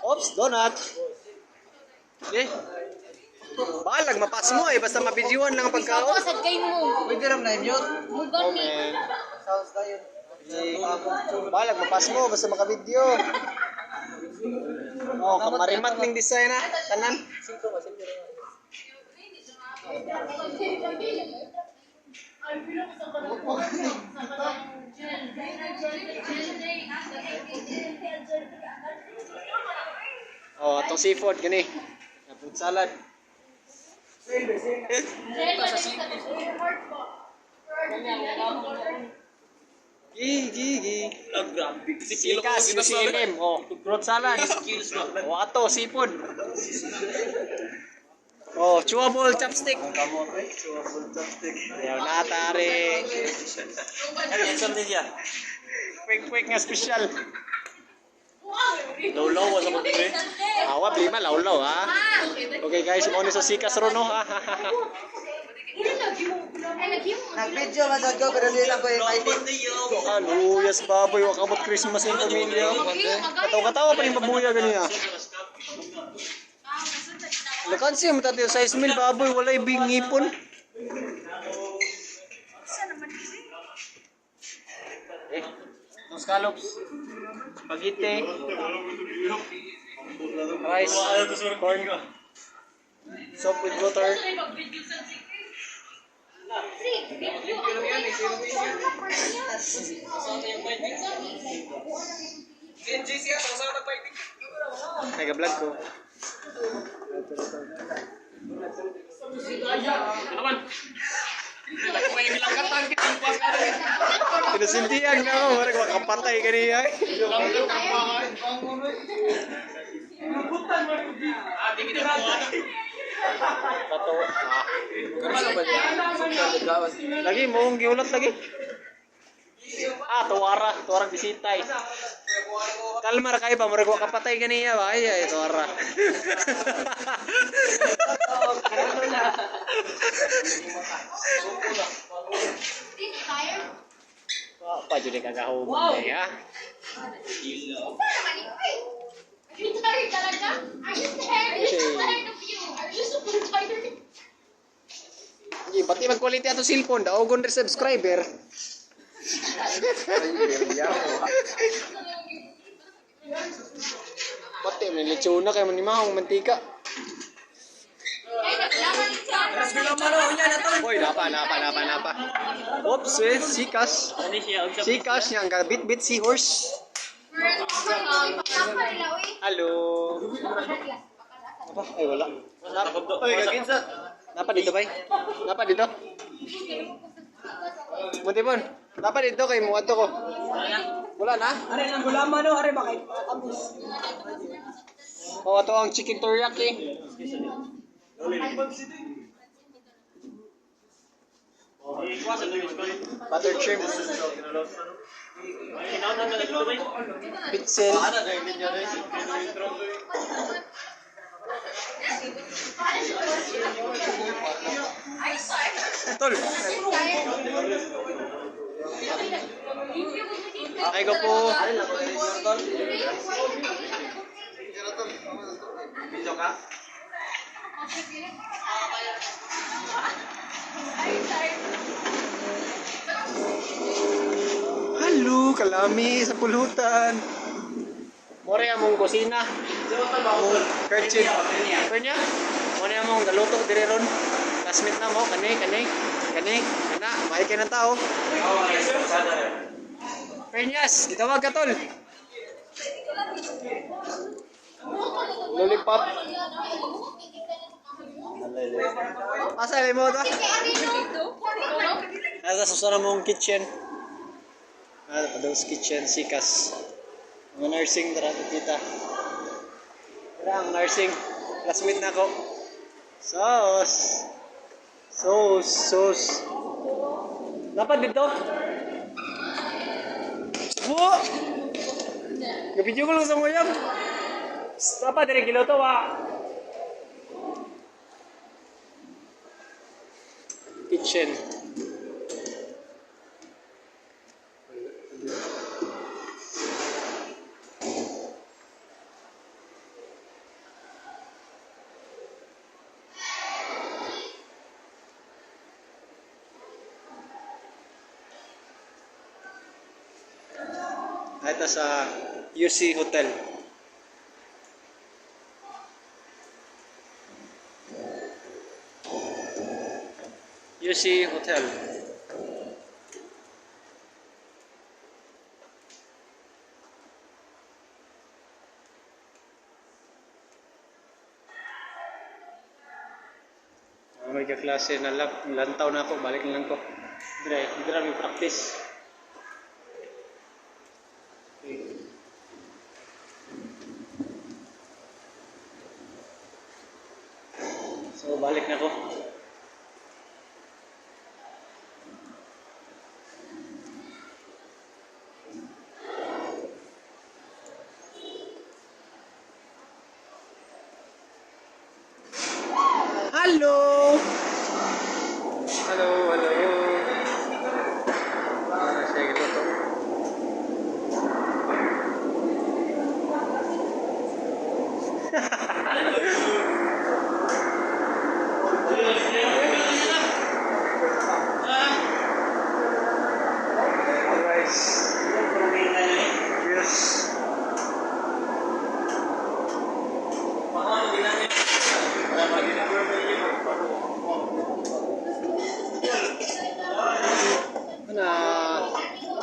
Oops, donut. Eh. Balag mapas mo eh basta mabidyoan lang ang pagkaon. Ako sa kay mo. Pwede ram na mute. Mugon ni. Sounds tayo. Balag mapas mo basta makabidyo. Oh, kamarimat ning design na tanan. Oh, atong seafood gani. Fruit salad. Gigi. Sikas, silim. Oh, fruit salad. Oh, ato, seafood. Oh, chewable chopstick. Ayaw na, tari. Quick nga special. Low sa mga eh. Awab, lima, laulaw, ha? Okay, guys, mo ni sa sikas ron, no? Nag-video masad ko pero di lang ko invited. Haluyas, baboy. Wakamot Christmas yung pamilya. Katawa-katawa pa rin babuya ganyan. Lakan siya, matati sa ismil, baboy. Walay bingipon. Ang scallops. Spaghetti. Rice. Corn. Soup with butter. Nag-vlog ko. Pinasintihan na ako, marag makapatay kanina. Lagi mong giulat lagi. Tuwara bisita. Kalmar kayo pa, marag makapatay kanina ba? Ay, tuwara. Apa jadi kagak hubung deh ya? You tired talaga? Are you tired? I'm so tired of you. Are you super tired? Hindi, pati mag-quality ato cellphone, daogon rin subscriber. Pati, may lechona kayo manimahong mantika. Hoy, napa. Oops, sikas. Sikas yang bit seahorse. Halo. Apa? Ay, wala. Oy, kaginsa. Napa dito, bay? Napa dito? Buti pon. Napa dito kay mo ato ko? Wala na? Are nang gulaman no, are bakay tamis. Oh, ato ang chicken teriyaki. Butter shrimp. Pixel. Tol. Ay ko po. Video ka? Halo, kalami sa pulutan. More among kusina. Kerchik. Kanya? More among galuto dire ron. Classmate na mo kani. Kana, may kay ng tao. Penyas, itawag ka tol. Lollipop. Asa mo to? Nasa susana mong kitchen. Padung's kitchen, sikas. Mga nursing, tara kita. Tara, ang nursing. Classmate na ako. Sauce. Dapat dito? Subo! Gabidyo ko lang sa nguyab. Dapat dire kilo to, Kitchen. Ito sa UC Hotel. UC Hotel. May kaklase na lantaw na ako, balik na lang ko. Dira may practice. So balik na ko. Hello. Hello. Siya giluto.